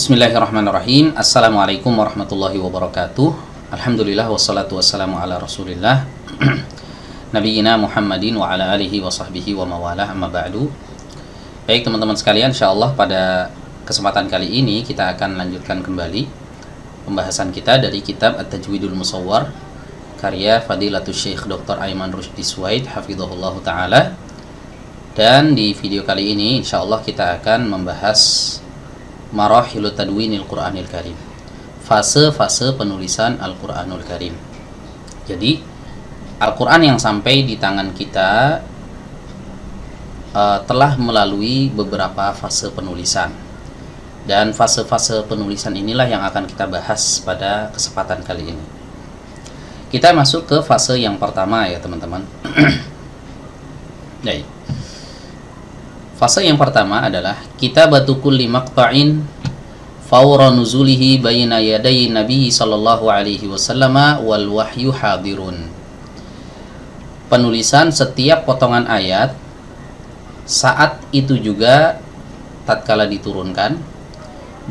Bismillahirrahmanirrahim. Assalamualaikum warahmatullahi wabarakatuh. Alhamdulillah wassalatu wassalamu ala Rasulillah Nabiyina Muhammadin wa ala alihi wa sahbihi wa mawalah, amma ba'du. Baik teman-teman sekalian, insyaallah pada kesempatan kali ini kita akan lanjutkan kembali pembahasan kita dari kitab At-Tajwidul Musawwar karya Fadilatul Syekh Dr. Aiman Rushdi Suwaid hafizahullah ta'ala. Dan di video kali ini insyaallah kita akan membahas Marahilut Tadwinil Qur'anil Karim, fase-fase penulisan Al-Qur'anul Karim. Jadi Al-Qur'an yang sampai di tangan kita telah melalui beberapa fase penulisan. Dan fase-fase penulisan inilah yang akan kita bahas pada kesempatan kali ini. Kita masuk ke fase yang pertama ya teman-teman. Baik. Fase yang pertama adalah kitabatu kulli maqta'in fawra nuzulihi baina yaday Nabi sallallahu alaihi wasallam wal wahyu hadirun. Penulisan setiap potongan ayat saat itu juga tatkala diturunkan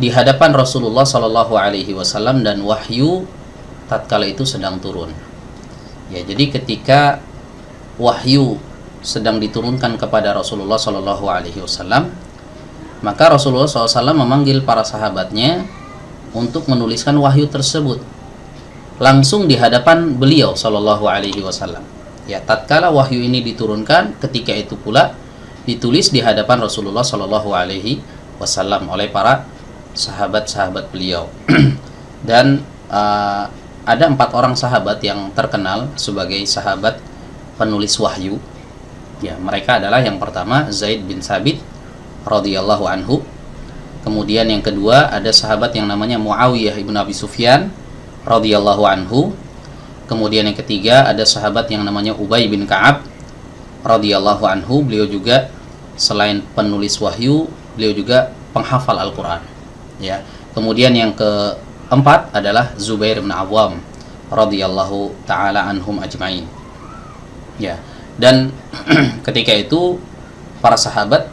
di hadapan Rasulullah sallallahu alaihi wasallam dan wahyu tatkala itu sedang turun. Ya, jadi ketika wahyu sedang diturunkan kepada Rasulullah Shallallahu Alaihi Wasallam, maka Rasulullah SAW memanggil para sahabatnya untuk menuliskan wahyu tersebut langsung di hadapan beliau Shallallahu Alaihi Wasallam. Ya, tatkala wahyu ini diturunkan, ketika itu pula ditulis di hadapan Rasulullah Shallallahu Alaihi Wasallam oleh para sahabat-sahabat beliau. Dan ada 4 orang sahabat yang terkenal sebagai sahabat penulis wahyu. Ya, mereka adalah yang pertama Zaid bin Thabit radhiyallahu anhu. Kemudian yang kedua ada sahabat yang namanya Muawiyah ibn Abi Sufyan radhiyallahu anhu. Kemudian yang ketiga ada sahabat yang namanya Ubay bin Ka'ab radhiyallahu anhu. Beliau juga selain penulis wahyu, beliau juga penghafal Al-Qur'an. Ya. Kemudian yang keempat adalah Zubair bin Awwam radhiyallahu taala anhum ajmain. Ya. Dan ketika itu para sahabat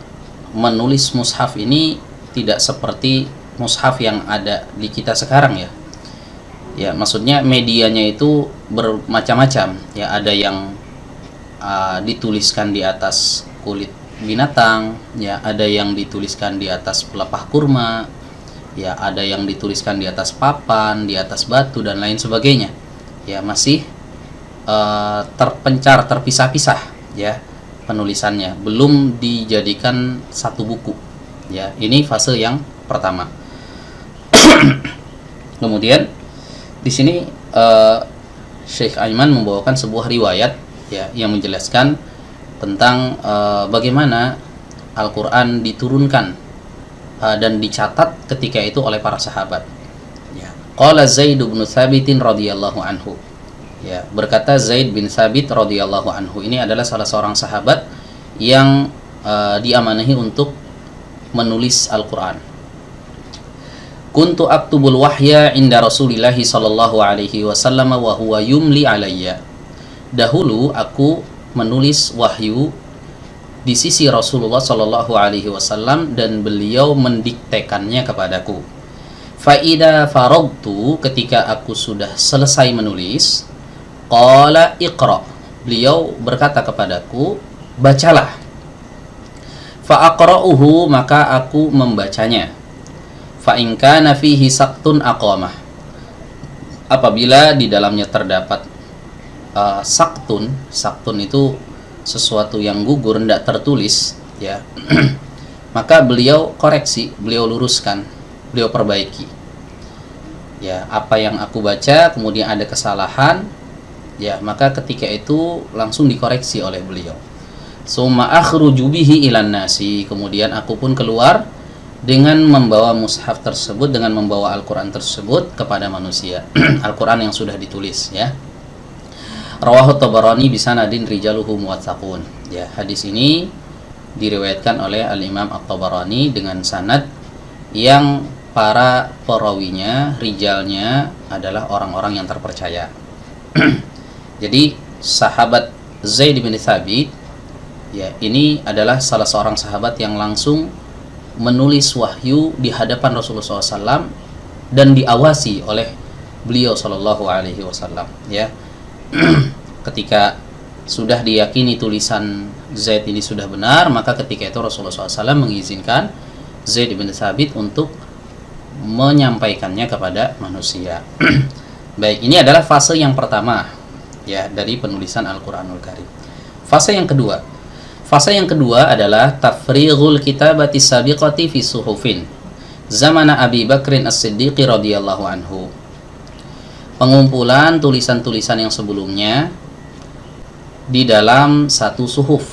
menulis mushaf ini tidak seperti mushaf yang ada di kita sekarang ya. Ya, maksudnya medianya itu bermacam-macam. Ya, ada yang dituliskan di atas kulit binatang, ya, ada yang dituliskan di atas pelepah kurma, ya, ada yang dituliskan di atas papan, di atas batu dan lain sebagainya. Ya, masih terpencar, terpisah-pisah ya penulisannya, belum dijadikan satu buku ya. Ini fase yang pertama. Kemudian di sini Syekh Aiman membawakan sebuah riwayat ya yang menjelaskan tentang bagaimana Al-Qur'an diturunkan dan dicatat ketika itu oleh para sahabat ya. Qala Zaid bin Thabit radhiyallahu anhu. Ya, berkata Zaid bin Thabit radhiyallahu anhu, ini adalah salah seorang sahabat yang diamanahi untuk menulis Al-Qur'an. Kuntu aktubul wahya inda Rasulillah sallallahu alaihi wasallam wa huwa yumli alayya. Dahulu aku menulis wahyu di sisi Rasulullah sallallahu alaihi wasallam dan beliau mendiktekannya kepadaku. Fa idza faragtu, ketika aku sudah selesai menulis, qala iqra, beliau berkata kepadaku, bacalah. Fa aqra'uhu, maka aku membacanya. Fa in kana fihi saqtun aqamah, apabila di dalamnya terdapat saktun itu sesuatu yang gugur, tidak tertulis ya, maka beliau koreksi, beliau luruskan, beliau perbaiki ya. Apa yang aku baca kemudian ada kesalahan ya, maka ketika itu langsung dikoreksi oleh beliau. Summa akhruju bihi ilan nasi, kemudian aku pun keluar dengan membawa mushaf tersebut, dengan membawa Al-Qur'an tersebut kepada manusia. Al-Qur'an yang sudah ditulis ya. Rawahu Tabarani bisanadin rijaluhu muwaththaqun. Ya, hadis ini diriwayatkan oleh Al-Imam At-Tabarani dengan sanad yang para perawinya, rijalnya adalah orang-orang yang terpercaya. Jadi sahabat Zaid bin Thabit ya, ini adalah salah seorang sahabat yang langsung menulis wahyu di hadapan Rasulullah SAW dan diawasi oleh beliau Shallallahu Alaihi Wasallam, ya. Ketika sudah diyakini tulisan Zaid ini sudah benar, maka ketika itu Rasulullah SAW mengizinkan Zaid bin Thabit untuk menyampaikannya kepada manusia. Baik, ini adalah fase yang pertama, ya, dari penulisan Al-Quranul Karim. Fase yang kedua adalah tafrighul kitabati sabiqati fi suhufin zamana Abi Bakrin As-Siddiq radhiyallahu anhu. Pengumpulan tulisan-tulisan yang sebelumnya di dalam satu suhuf.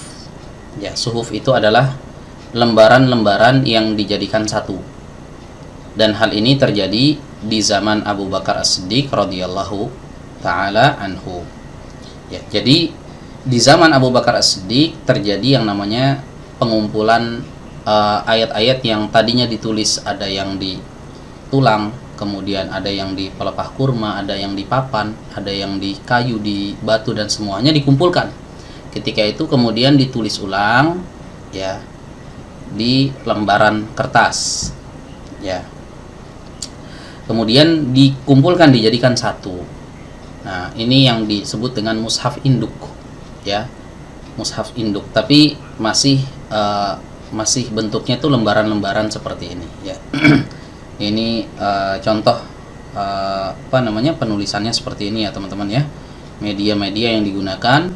Ya, suhuf itu adalah lembaran-lembaran yang dijadikan satu. Dan hal ini terjadi di zaman Abu Bakar As-Siddiq radhiyallahu taala anhu. Ya, jadi di zaman Abu Bakar As-Siddiq terjadi yang namanya pengumpulan ayat-ayat yang tadinya ditulis, ada yang di tulang, kemudian ada yang di pelepah kurma, ada yang di papan, ada yang di kayu, di batu, dan semuanya dikumpulkan. Ketika itu kemudian ditulis ulang, ya, di lembaran kertas, ya. Kemudian dikumpulkan, dijadikan satu. Nah, ini yang disebut dengan mushaf induk, ya, mushaf induk. Tapi masih bentuknya itu lembaran-lembaran seperti ini, ya. Ini contoh penulisannya seperti ini, ya teman-teman, ya. Media-media yang digunakan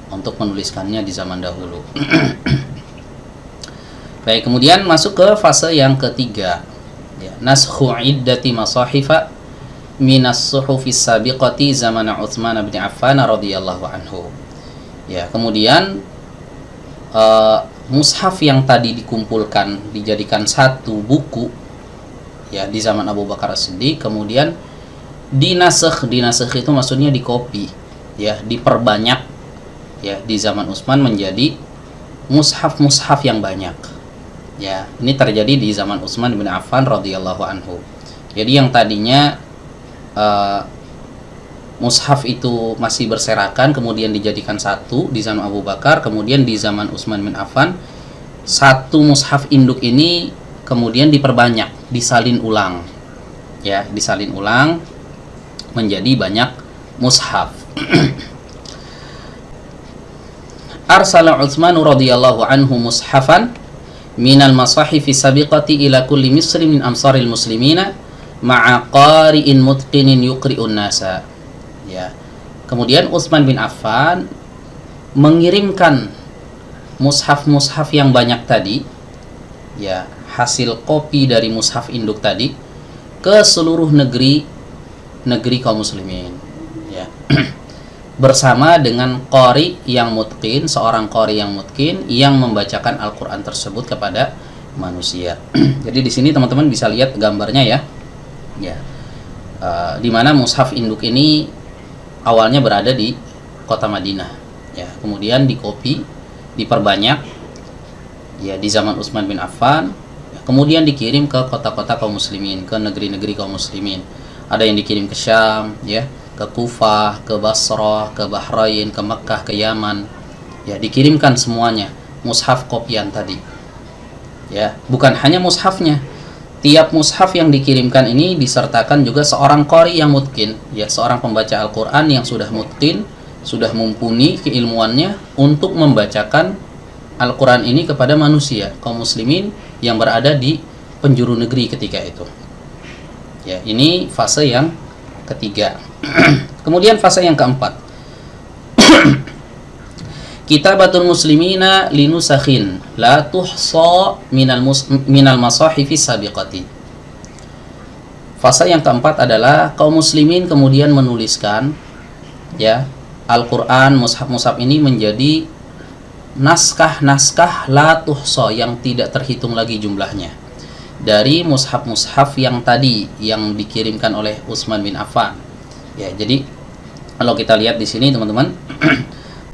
untuk menuliskannya di zaman dahulu. Baik, kemudian masuk ke fase yang ketiga, ya, naskhu iddati masahifa minas suhufis sabiqati zamana Utsman bin Affan radhiyallahu anhu. Ya, kemudian mushaf yang tadi dikumpulkan dijadikan satu buku, ya, di zaman Abu Bakar As-Siddiq, kemudian dinasakh itu maksudnya dikopi, ya, diperbanyak, ya, di zaman Utsman menjadi mushaf yang banyak. Ya, ini terjadi di zaman Utsman bin Affan radhiyallahu anhu. Jadi yang tadinya mushaf itu masih berserakan, kemudian dijadikan satu di zaman Abu Bakar, kemudian di zaman Utsman bin Affan satu mushaf induk ini kemudian diperbanyak, disalin ulang, ya, disalin ulang menjadi banyak mushaf. Arsala Utsman radhiyallahu anhu mushafan minal masahifi sabiqati ila kulli misri min amsaril muslimina ma'a qari'in mutqinin yuqri'un nasa. Ya. Kemudian Utsman bin Affan mengirimkan mushaf-mushaf yang banyak tadi, ya, hasil kopi dari mushaf induk tadi, ke seluruh negeri kaum muslimin, ya. Bersama dengan qari yang mutqin, seorang qari yang mutqin yang membacakan Al-Qur'an tersebut kepada manusia. Jadi di sini teman-teman bisa lihat gambarnya, ya. Ya. Di mana mushaf induk ini awalnya berada di kota Madinah, ya. Kemudian dikopi, diperbanyak, ya, di zaman Utsman bin Affan, ya. Kemudian dikirim ke kota-kota kaum muslimin, ke negeri-negeri kaum muslimin. Ada yang dikirim ke Syam, ya, ke Kufah, ke Basrah, ke Bahrain, ke Mekkah, ke Yaman, ya, dikirimkan semuanya mushaf kopian tadi, ya. Bukan hanya mushafnya, tiap mushaf yang dikirimkan ini disertakan juga seorang qari yang mutqin, ya, seorang pembaca Al-Quran yang sudah mutqin, sudah mumpuni keilmuannya untuk membacakan Al-Quran ini kepada manusia, kaum muslimin yang berada di penjuru negeri ketika itu. Ya, ini fase yang ketiga. Kemudian fase yang keempat, kitabatul muslimina linusakhin la tuhsa minal masahifi sabiqati. Fase yang keempat adalah kaum muslimin kemudian menuliskan, ya, Al-Quran, mushaf-mushaf ini menjadi naskah-naskah la tuhsa yang tidak terhitung lagi jumlahnya dari mushaf-mushaf yang tadi yang dikirimkan oleh Utsman bin Affan. Ya, jadi kalau kita lihat di sini teman-teman,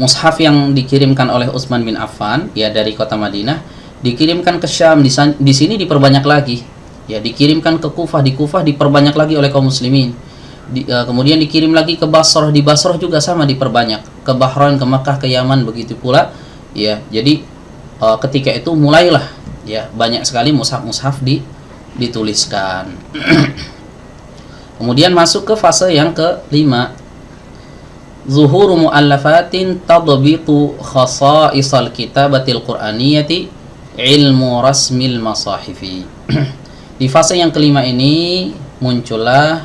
mushaf yang dikirimkan oleh Utsman bin Affan, ya, dari kota Madinah dikirimkan ke Syam, di sini diperbanyak lagi, ya, dikirimkan ke Kufah, di Kufah diperbanyak lagi oleh kaum muslimin. Kemudian dikirim lagi ke Basrah, di Basrah juga sama diperbanyak, ke Bahrain, ke Makkah, ke Yaman, begitu pula, ya. Jadi ketika itu mulailah Ya, banyak sekali mushaf-mushaf dituliskan. Kemudian masuk ke fase yang kelima, zuhuru mu'allafatin tadbitu khasa'isal kitabatil qur'aniyati ilmu rasmil masahifi. Di fase yang kelima ini muncullah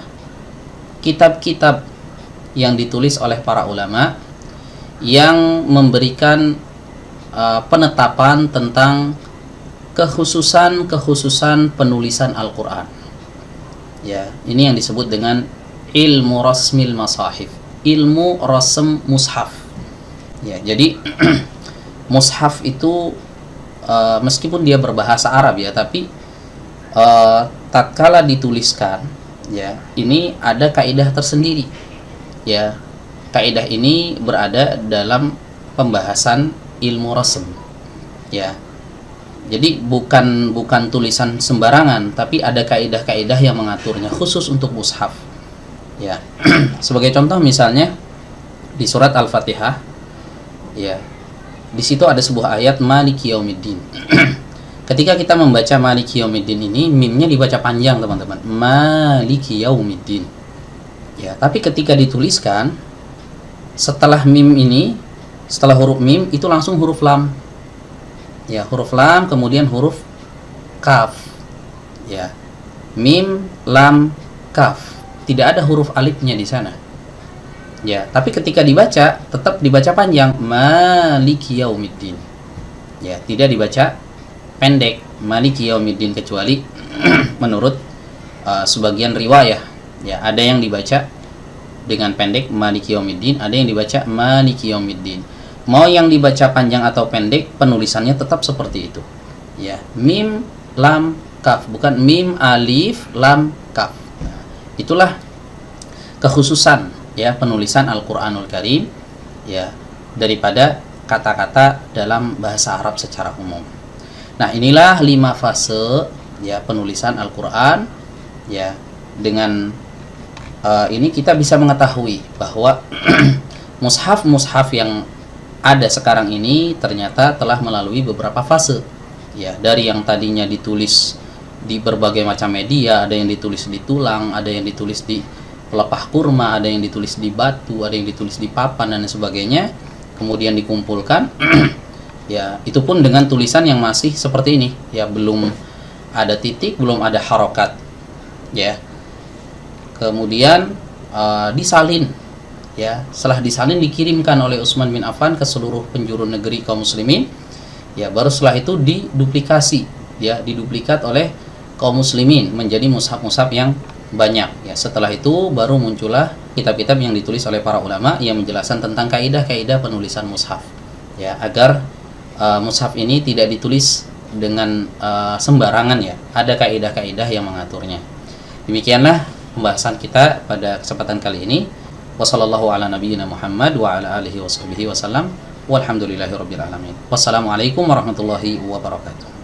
kitab-kitab yang ditulis oleh para ulama yang memberikan penetapan tentang kekhususan penulisan Al-Quran. Ya, ini yang disebut dengan ilmu rasmil masahif, ilmu rasm mushaf. Ya, jadi mushaf itu meskipun dia berbahasa Arab ya, tapi tatkala dituliskan, ya, ini ada kaidah tersendiri. Ya, kaidah ini berada dalam pembahasan ilmu rasm. Ya. Jadi bukan tulisan sembarangan, tapi ada kaidah-kaidah yang mengaturnya khusus untuk mushaf. Ya. Sebagai contoh misalnya di surat Al-Fatihah, ya. Di situ ada sebuah ayat Maliki Yaumiddin. Ketika kita membaca Maliki Yaumiddin ini, mimnya dibaca panjang, teman-teman. Maliki Yaumiddin. Ya, tapi ketika dituliskan setelah mim ini, setelah huruf mim itu langsung huruf lam. Ya, huruf lam kemudian huruf kaf. Ya. Mim, lam, kaf. Tidak ada huruf alifnya di sana. Ya, tapi ketika dibaca tetap dibaca panjang Maliki Yaumiddin. Ya, tidak dibaca pendek Maliki Yaumiddin kecuali menurut sebagian riwayah. Ya, ada yang dibaca dengan pendek Maliki Yaumiddin, ada yang dibaca Maliki Yaumiddin. Mau yang dibaca panjang atau pendek, penulisannya tetap seperti itu. Ya, mim, lam, kaf, bukan mim, alif, lam, kaf. Nah, itulah kekhususan ya penulisan Al-Qur'anul Karim ya daripada kata-kata dalam bahasa Arab secara umum. Nah, inilah 5 fase ya penulisan Al-Qur'an ya. Dengan ini kita bisa mengetahui bahwa mushaf-mushaf yang ada sekarang ini ternyata telah melalui beberapa fase ya, dari yang tadinya ditulis di berbagai macam media, ada yang ditulis di tulang, ada yang ditulis di pelepah kurma, ada yang ditulis di batu, ada yang ditulis di papan dan sebagainya, kemudian dikumpulkan ya, itu pun dengan tulisan yang masih seperti ini ya, belum ada titik, belum ada harokat ya. Kemudian disalin ya, setelah disalin dikirimkan oleh Utsman bin Affan ke seluruh penjuru negeri kaum muslimin ya, baru setelah itu diduplikasi ya, diduplikat oleh kaum muslimin menjadi mushaf-mushaf yang banyak ya. Setelah itu baru muncullah kitab-kitab yang ditulis oleh para ulama yang menjelaskan tentang kaidah-kaidah penulisan mushaf ya, agar mushaf ini tidak ditulis dengan sembarangan ya, ada kaidah-kaidah yang mengaturnya. Demikianlah pembahasan kita pada kesempatan kali ini. Wassallallahu ala nabiyyina Muhammad wa ala alihi washabihi wasallam. Walhamdulillahirabbil alamin. Wassalamualaikum warahmatullahi wabarakatuh.